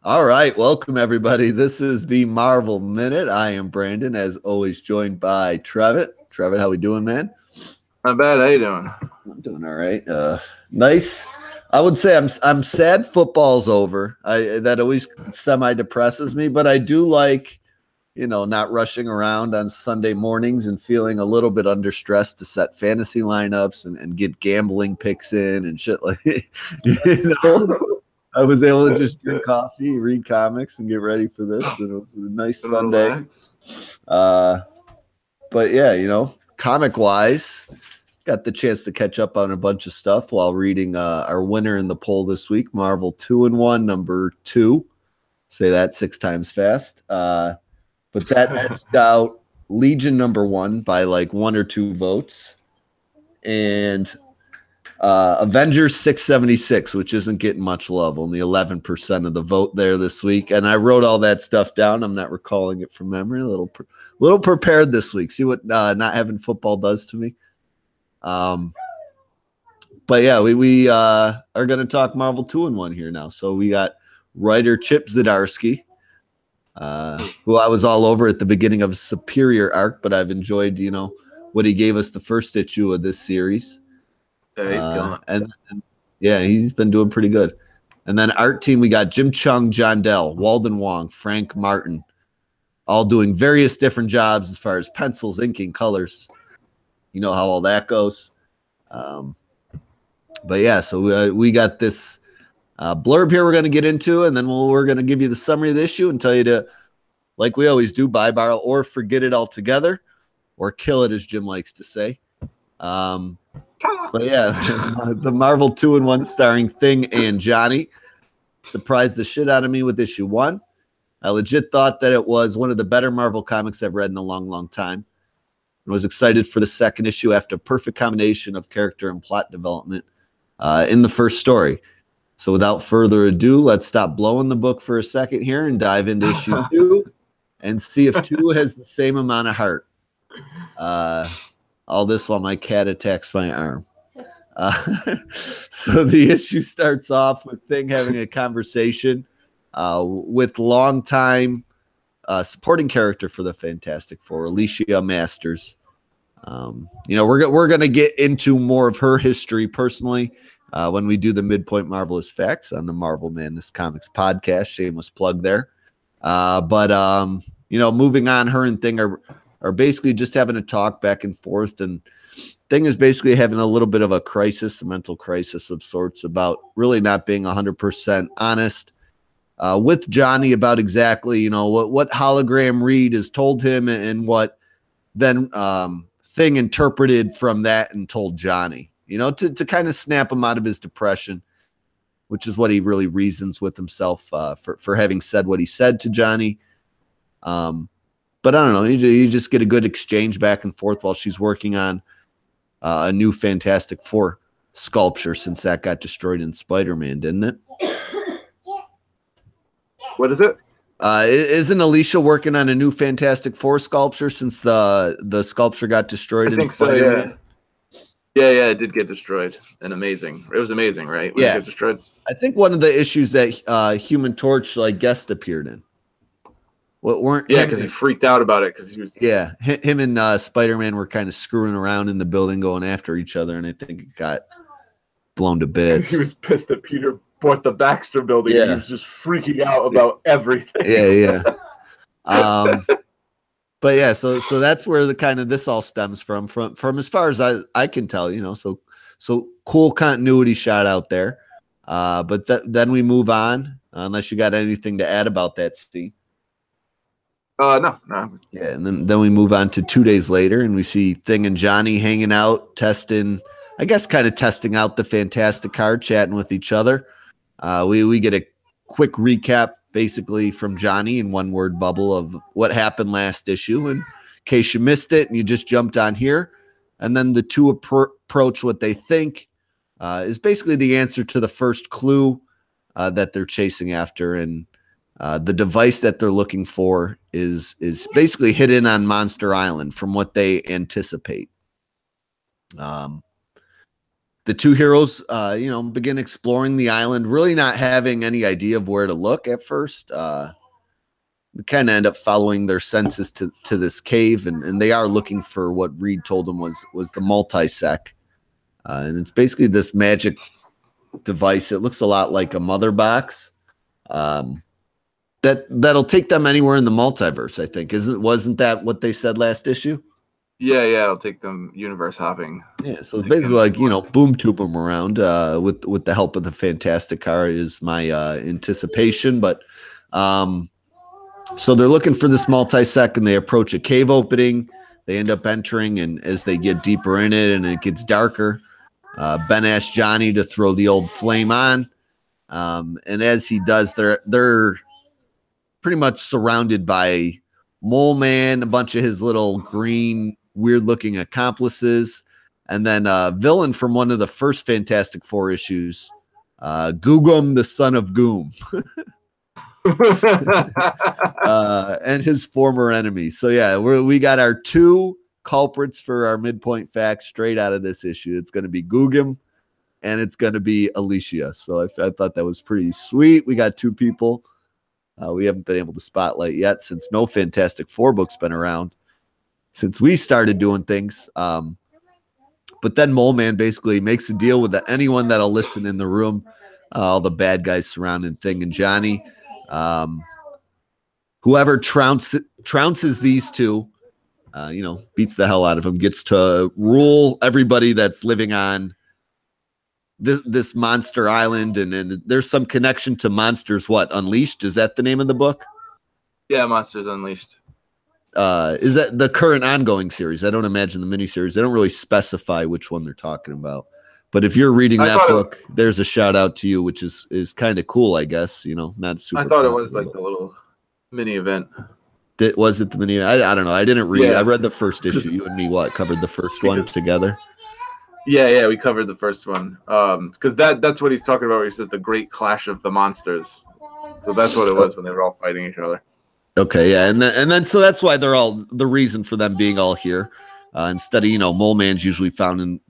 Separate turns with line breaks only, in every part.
All right, welcome everybody. This is the Marvel Minute. I am Brandon, as always, joined by Trevitt. Trevitt, how we doing, man?
Not bad. How you doing?
I'm doing all right. Nice. I would say I'm sad football's over. I that always semi depresses me, but I do like not rushing around on Sunday mornings and feeling a little bit under stress to set fantasy lineups and get gambling picks in and shit like you know. I was able to just drink coffee, read comics, and get ready for this. And it was a nice
Gonna
Sunday.
relax.
Uh, but yeah, comic wise, got the chance to catch up on a bunch of stuff while reading our winner in the poll this week, Marvel 2-in-1, number 2. Say that 6 times fast. But that edged out Legion number 1 by like 1 or 2 votes. And Avengers 676, which isn't getting much love, only 11% of the vote there this week. And I wrote all that stuff down. I'm not recalling it from memory. A little prepared this week. See what not having football does to me. But yeah, we are going to talk Marvel 2-in-1 here now. So we got writer Chip Zdarsky, who I was all over at the beginning of Superior arc, but I've enjoyed, what he gave us the first issue of this series.
Yeah, he's killing it.
And yeah, he's been doing pretty good. And then art team, we got Jim Chung, John Dell, Walden Wong, Frank Martin, all doing various different jobs as far as pencils, inking, colors. You know how all that goes. But yeah, so we got this blurb here we're going to get into, and then we're going to give you the summary of the issue and tell you to, like we always do, buy, borrow, or forget it altogether, or kill it, as Jim likes to say. But yeah, the Marvel 2-in-1 starring Thing and Johnny surprised the shit out of me with issue 1. I legit thought that it was one of the better Marvel comics I've read in a long, long time. I was excited for the second issue after a perfect combination of character and plot development in the first story. So without further ado, let's stop blowing the book for a second here and dive into issue 2 and see if 2 has the same amount of heart. All this while my cat attacks my arm. So the issue starts off with Thing having a conversation with longtime supporting character for the Fantastic Four, Alicia Masters. We're going to get into more of her history personally when we do the Midpoint Marvelous Facts on the Marvel Madness Comics podcast. Shameless plug there. But moving on, her and Thing are basically just having a talk back and forth, and Thing is basically having a little bit of a crisis, a mental crisis of sorts, about really not being 100% honest with Johnny about exactly, what hologram Reed has told him and what then Thing interpreted from that and told Johnny, to kind of snap him out of his depression, which is what he really reasons with himself for having said what he said to Johnny. But I don't know, you just get a good exchange back and forth while she's working on a new Fantastic Four sculpture, since that got destroyed in Spider-Man, didn't it?
What is it?
Isn't Alicia working on a new Fantastic Four sculpture since the sculpture got destroyed in Spider-Man?
So, yeah. Yeah, it did get destroyed. And amazing. It was amazing, right? When it got destroyed.
I think one of the issues that Human Torch guest appeared in.
Because he freaked out about it because he was.
Yeah, him and Spider-Man were kind of screwing around in the building, going after each other, and I think it got blown to bits.
He was pissed that Peter bought the Baxter building.
Yeah.
And he was just freaking out about everything.
Yeah. But yeah, so that's where the kind of this all stems from as far as I can tell, so cool continuity shot out there. But then we move on, unless you got anything to add about that, Steve.
No.
Yeah, and then we move on to 2 days later, and we see Thing and Johnny hanging out, testing out the Fantastic card, chatting with each other. We get a quick recap, basically, from Johnny in one word bubble of what happened last issue, and in case you missed it and you just jumped on here. And then the two approach what they think is basically the answer to the first clue that they're chasing after, and the device that they're looking for is basically hidden on Monster Island from what they anticipate. the two heroes, begin exploring the island, really not having any idea of where to look at first. They kind of end up following their senses to this cave, and they are looking for what Reed told them was the multi-sec. And it's basically this magic device. It looks a lot like a mother box. That'll take them anywhere in the multiverse, I think. Wasn't that what they said last issue?
Yeah, it'll take them universe hopping.
Yeah, so it's basically like, boom tube them around with the help of the Fantastic Car is my anticipation. But so they're looking for this multi-sec, and they approach a cave opening. They end up entering, and as they get deeper in it and it gets darker, Ben asks Johnny to throw the old flame on. And as he does, they're pretty much surrounded by Mole Man, a bunch of his little green, weird-looking accomplices, and then a villain from one of the first Fantastic Four issues, Googum, the son of Goom, and his former enemy. So yeah, we got our two culprits for our midpoint facts straight out of this issue. It's going to be Googum, and it's going to be Alicia. So I thought that was pretty sweet. We got two people we haven't been able to spotlight yet, since no Fantastic Four book's been around since we started doing things. But then Mole Man basically makes a deal with anyone that'll listen in the room, all the bad guys surrounding Thing and Johnny. Whoever trounces these two, beats the hell out of them, gets to rule everybody that's living on this monster island. And there's some connection to Monsters Unleashed. Is that the name of the book?
Yeah, Monsters Unleashed.
Is that the current ongoing series? I don't imagine the miniseries. They don't really specify which one they're talking about. But if you're reading that book, there's a shout out to you, which is kind of cool, I guess. Not super.
I thought it was like the little mini event.
Was it the mini? I don't know. I didn't read. Yeah. I read the first issue. You and me, covered the first one together?
Yeah, we covered the first one. Because that's what he's talking about, where he says the great clash of the monsters. So that's what it was when they were all fighting each other.
Okay, yeah, and then so that's why they're all, the reason for them being all here. Instead of, Mole Man's usually found in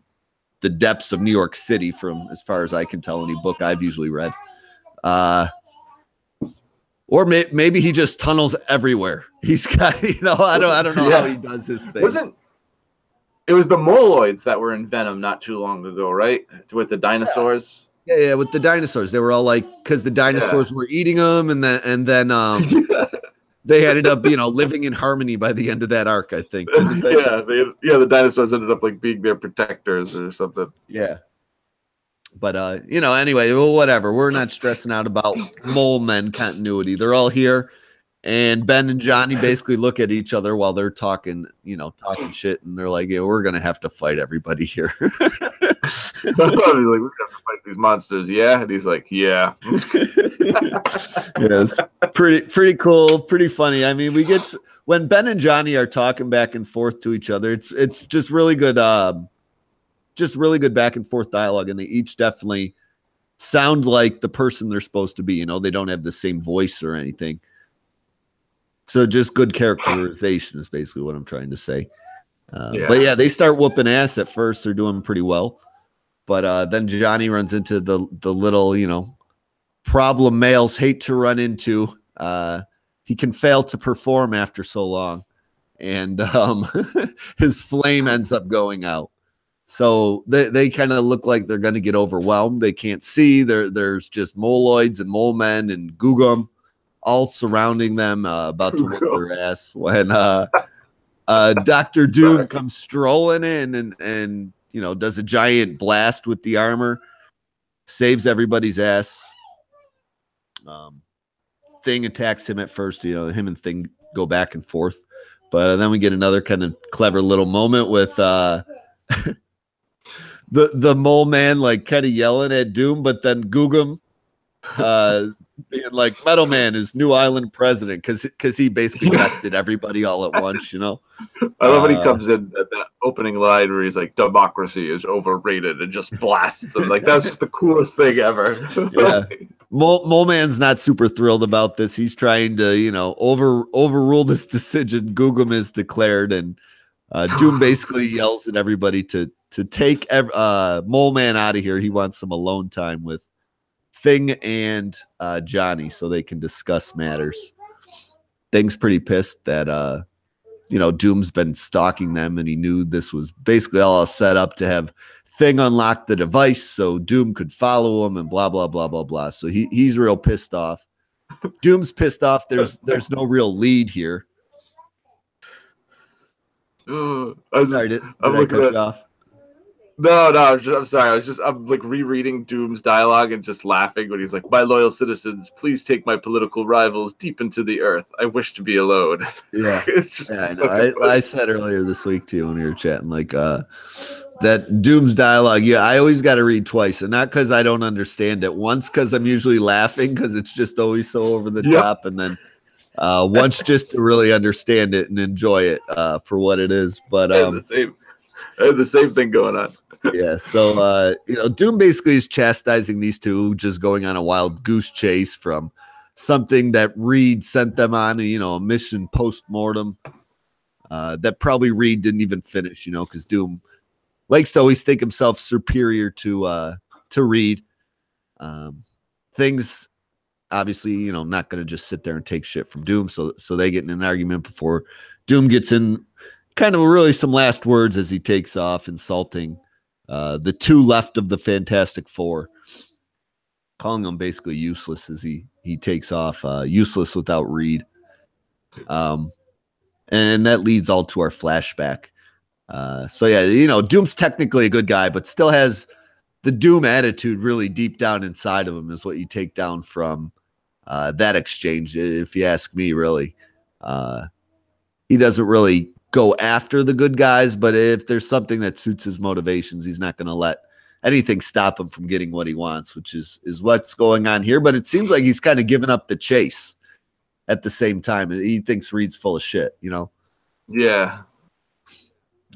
the depths of New York City, from as far as I can tell, any book I've usually read. Or maybe he just tunnels everywhere. He's got, I don't know how he does his thing.
It was the Moloids that were in Venom not too long ago, right? With the dinosaurs.
Yeah, with the dinosaurs. They were all like, because the dinosaurs were eating them, and then they ended up, living in harmony by the end of that arc, I think.
The dinosaurs ended up like being their protectors or something.
Yeah. But, anyway, well, whatever. We're not stressing out about Mole Men continuity. They're all here. And Ben and Johnny basically look at each other while they're talking shit. And they're like, yeah, we're going to have to fight everybody here.
He's like, we're going to have to fight these monsters. Yeah. And he's like, yeah.
Yes. Pretty cool. Pretty funny. I mean, when Ben and Johnny are talking back and forth to each other, it's just really good. Just really good back and forth dialogue. And they each definitely sound like the person they're supposed to be. They don't have the same voice or anything. So just good characterization is basically what I'm trying to say. But yeah, they start whooping ass at first. They're doing pretty well. But then Johnny runs into the little, problem males hate to run into. He can fail to perform after so long. And his flame ends up going out. So they kind of look like they're going to get overwhelmed. They can't see. There's just Moloids and Mole Men and Googum all surrounding them, about to whip their ass, when Dr. Doom comes strolling in and does a giant blast with the armor, saves everybody's ass. Thing attacks him at first. Him and Thing go back and forth, but then we get another kind of clever little moment with the Mole Man like kind of yelling at Doom, but then Googum being like, Metal Man is new island president, because he basically bested everybody all at once. I
love when he comes in at that opening line where he's like, democracy is overrated, and just blasts him. Like, that's just the coolest thing ever.
Yeah. Mole Man's not super thrilled about this. He's trying to overrule this decision Googum has declared, and Doom basically yells at everybody to to take Mole Man out of here. He wants some alone time with Thing and Johnny so they can discuss matters. Thing's pretty pissed that Doom's been stalking them, and he knew this was basically all set up to have Thing unlock the device so Doom could follow him and blah blah blah blah blah. So he's real pissed off. Doom's pissed off. There's no real lead here. Sorry, did I cut you off?
No, I'm sorry. I'm like rereading Doom's dialogue and just laughing when he's like, "My loyal citizens, please take my political rivals deep into the earth. I wish to be alone."
Yeah, I know. I said earlier this week to you when we were chatting, like that Doom's dialogue. Yeah, I always got to read twice, and not because I don't understand it. Once because I'm usually laughing because it's just always so over the top, and then once just to really understand it and enjoy it for what it is. But
I had the same thing going on.
Yeah, so Doom basically is chastising these two, just going on a wild goose chase from something that Reed sent them on, a mission post-mortem that probably Reed didn't even finish, because Doom likes to always think himself superior to Reed. Things obviously, not going to just sit there and take shit from Doom, so they get in an argument before Doom gets in kind of really some last words as he takes off, insulting the two left of the Fantastic Four, calling them basically useless as he takes off, useless without Reed. And that leads all to our flashback. So yeah, Doom's technically a good guy, but still has the Doom attitude really deep down inside of him is what you take down from that exchange, if you ask me, really. He doesn't really go after the good guys, but if there's something that suits his motivations, he's not going to let anything stop him from getting what he wants, which is what's going on here. But it seems like he's kind of given up the chase at the same time. He thinks Reed's full of shit,
Yeah.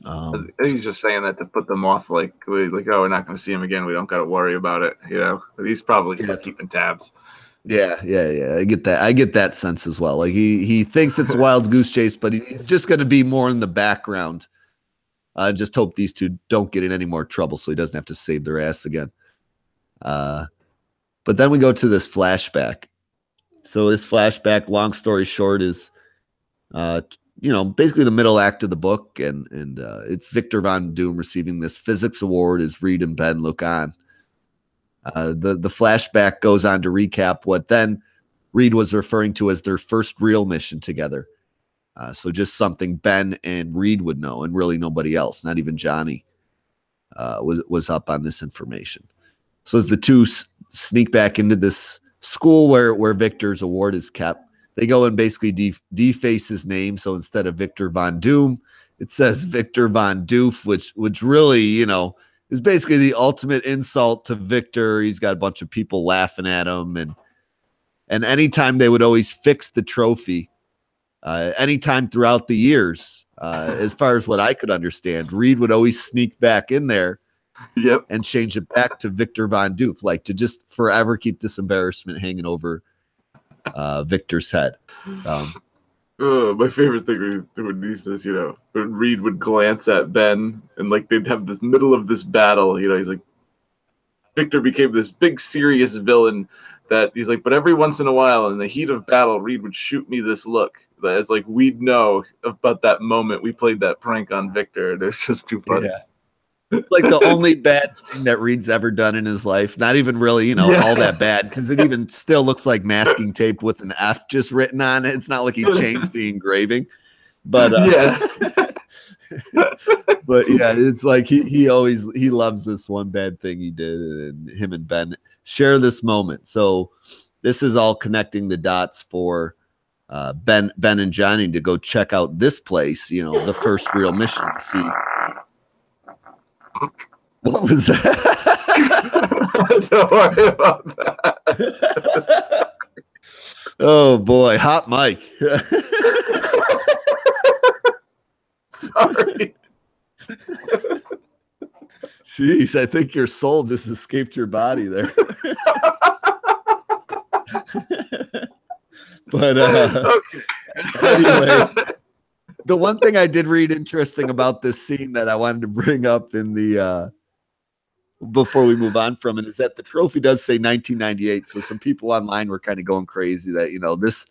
I think he's just saying that to put them off, like oh, we're not going to see him again. We don't got to worry about it, But he's probably still keeping tabs.
Yeah. I get that. I get that sense as well. Like he thinks it's a wild goose chase, but he's just going to be more in the background. Just hope these two don't get in any more trouble, so he doesn't have to save their ass again. But then we go to this flashback. So this flashback, long story short, is basically the middle act of the book, and it's Victor Von Doom receiving this physics award as Reed and Ben look on. The flashback goes on to recap what then Reed was referring to as their first real mission together. So just something Ben and Reed would know, and really nobody else, not even Johnny, was up on this information. So as the two sneak back into this school where Victor's award is kept, they go and basically deface his name. So instead of Victor Von Doom, it says Victor Von Doof, which really, is basically the ultimate insult to Victor. He's got a bunch of people laughing at him, and anytime they would always fix the trophy, anytime throughout the years, as far as what I could understand, Reed would always sneak back in there, and change it back to Victor Von Doof, like to just forever keep this embarrassment hanging over Victor's head.
My favorite thing when he says, when Reed would glance at Ben and like they'd have this middle of this battle, he's like, Victor became this big serious villain that he's like, but every once in a while in the heat of battle, Reed would shoot me this look that is like, we'd know about that moment we played that prank on Victor. And it's just too funny.
Yeah. Like the only bad thing that Reed's ever done in his life, not even really, all that bad, because it even still looks like masking tape with an F just written on it. It's not like he changed the engraving, but but yeah, it's like he loves this one bad thing he did, and him and Ben share this moment. So this is all connecting the dots for Ben and Johnny to go check out this place, the first real mission to see. What was that?
Don't worry about that.
Oh boy, hot mic.
Sorry.
Jeez, I think your soul just escaped your body there. But
okay.
Anyway, The one thing I did read interesting about this scene that I wanted to bring up in the before we move on from it is that the trophy does say 1998. So some people online were kind of going crazy that, you know, this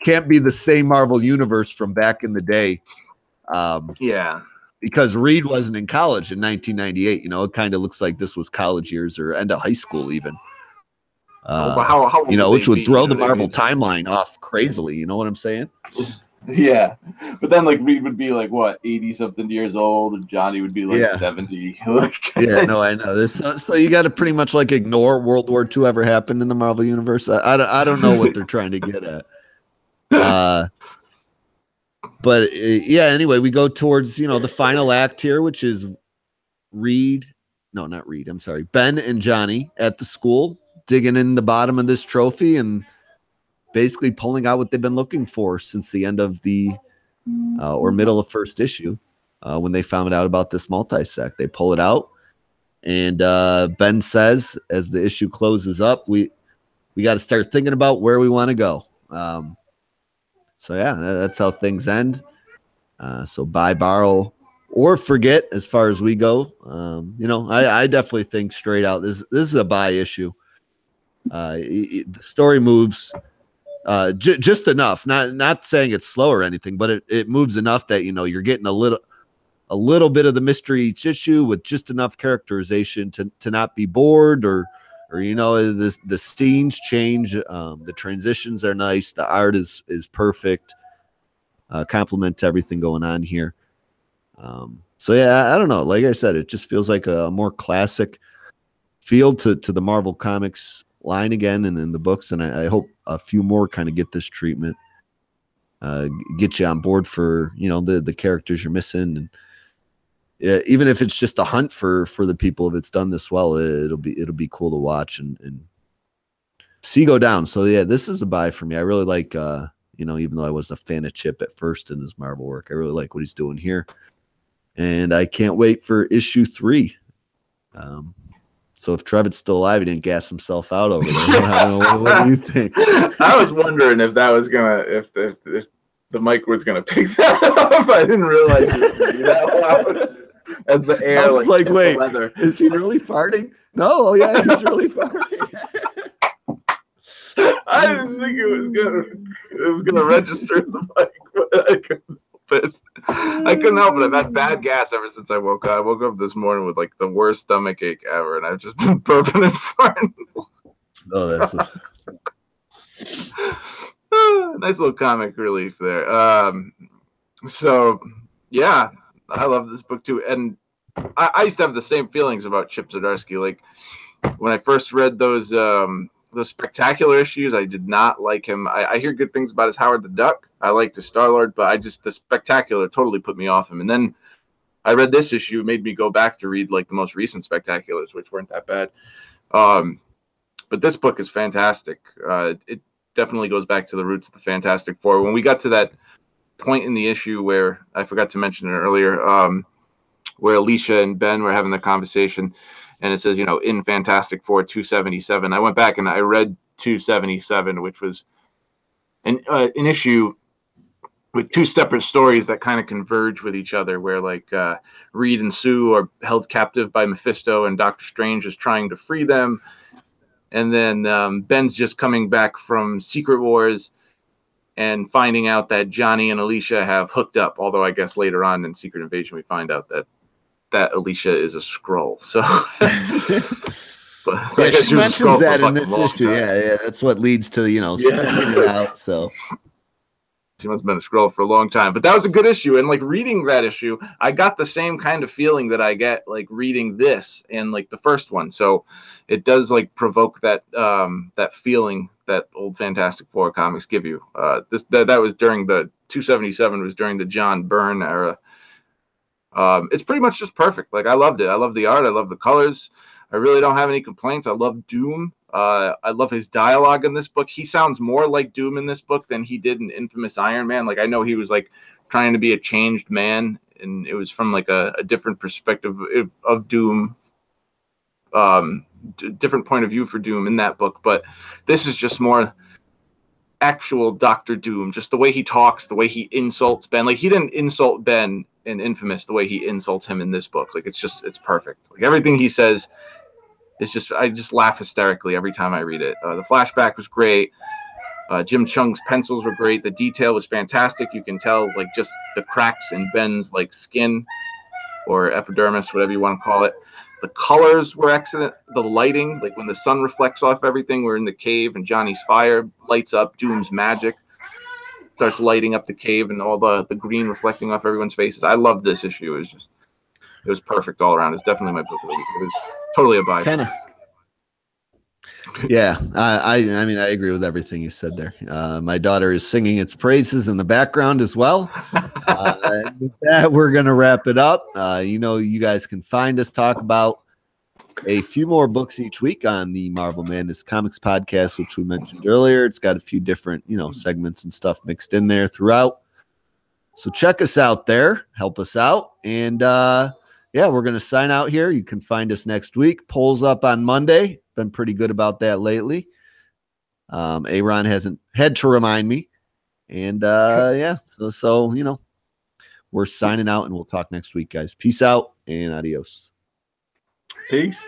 can't be the same Marvel universe from back in the day.
Yeah.
Because Reed wasn't in college in 1998. You know, it kind of looks like this was college years or end of high school even.
But how
you know, which would throw the Marvel
mean?
timeline off crazily. You know what I'm saying?
Yeah, but then like Reed would be like what 80 something years old, and Johnny would be like 70.
Yeah, no, I know. So you got to pretty much like ignore World War II ever happened in the Marvel universe. I don't know what they're trying to get at. But yeah, anyway, we go towards, you know, the final act here, which is Reed. No, not Reed. I'm sorry. Ben and Johnny at the school digging in the bottom of this trophy and basically pulling out what they've been looking for since the end of the or middle of first issue when they found out about this multi-sec. They pull it out, and Ben says, as the issue closes up, we got to start thinking about where we want to go. So yeah, that's how things end. So buy, borrow, or forget as far as we go. You know, I definitely think straight out this is a buy issue. The story moves just enough. Not saying it's slow or anything, but it moves enough that, you know, you're getting a little bit of the mystery each issue with just enough characterization to not be bored or you know, the scenes change, the transitions are nice, the art is perfect, compliment to everything going on here. So yeah, I don't know. Like I said, it just feels like a more classic feel to the Marvel Comics line again, and in the books, and I hope a few more kind of get this treatment, get you on board for, you know, the characters you're missing, and even if it's just a hunt for the people, if it's done this well, it'll be cool to watch and see go down. So yeah, this is a buy for me. I really like, you know, even though I was a fan of Chip at first in his Marvel work, I really like what he's doing here, and I can't wait for issue 3. So if Trevor's still alive, he didn't gas himself out over there. I don't know. What do you think?
I was wondering if that was if the mic was gonna pick that up. I didn't realize it was gonna be that loud as the air.
I was like wait,
leather.
Is he really farting? No, oh yeah, he's really farting.
I didn't think it was gonna register the mic, but I couldn't help it. I've had bad gas ever since I woke up. I woke up this morning with like the worst stomach ache ever, and I've just been burping and farting.
Oh, that's
nice little comic relief there. So yeah, I love this book too, and I used to have the same feelings about Chip Zdarsky. Like when I first read those spectacular issues, I did not like him. I hear good things about his Howard the Duck. I liked his Star-Lord, but the spectacular totally put me off him. And then I read this issue, it made me go back to read like the most recent spectaculars, which weren't that bad. But this book is fantastic. It definitely goes back to the roots of the Fantastic Four. When we got to that point in the issue where I forgot to mention it earlier, where Alicia and Ben were having the conversation, and it says, you know, in Fantastic Four 277. I went back and I read 277, which was an issue with two separate stories that kind of converge with each other, where like Reed and Sue are held captive by Mephisto, and Doctor Strange is trying to free them. And then Ben's just coming back from Secret Wars and finding out that Johnny and Alicia have hooked up. Although I guess later on in Secret Invasion we find out that Alicia is a Skrull. So,
yeah, she mentions that in this issue. Yeah, that's what leads to, you know, spreading it out. So
she must have been a Skrull for a long time. But that was a good issue, and like reading that issue, I got the same kind of feeling that I get like reading this and like the first one. So it does like provoke that that feeling that old Fantastic Four comics give you. That was during the 277 was during the John Byrne era. It's pretty much just perfect. Like I loved it. I love the art. I love the colors. I really don't have any complaints. I love Doom. I love his dialogue in this book. He sounds more like Doom in this book than he did in Infamous Iron Man. Like I know he was like trying to be a changed man, and it was from like a different perspective of Doom, different point of view for Doom in that book. But this is just more
actual Doctor Doom, just the way he talks, the way he insults Ben. Like, he didn't insult Ben in Infamous the way he insults him in this book. Like, it's perfect. Like, everything he says is just, I just laugh hysterically every time I read it. The flashback was great. Jim Chung's pencils were great. The detail was fantastic. You can tell, like, just the cracks in Ben's, like, skin or epidermis, whatever you want to call it. The colors were excellent. The lighting, like when the sun reflects off everything, we're in the cave and Johnny's fire lights up. Doom's magic starts lighting up the cave and all the green reflecting off everyone's faces. I loved this issue. It was perfect all around. It's definitely my book of the week. It was totally a buy.
Kind of. Yeah, I mean, I agree with everything you said there. My daughter is singing its praises in the background as well. With that, we're going to wrap it up. You guys can find us, talk about a few more books each week on the Marvel Madness Comics podcast, which we mentioned earlier. It's got a few different, segments and stuff mixed in there throughout. So check us out there. Help us out. And, we're going to sign out here. You can find us next week. Polls up on Monday. Been pretty good about that lately. Aaron hasn't had to remind me. And so we're signing out and we'll talk next week, guys. Peace out and adios.
Peace.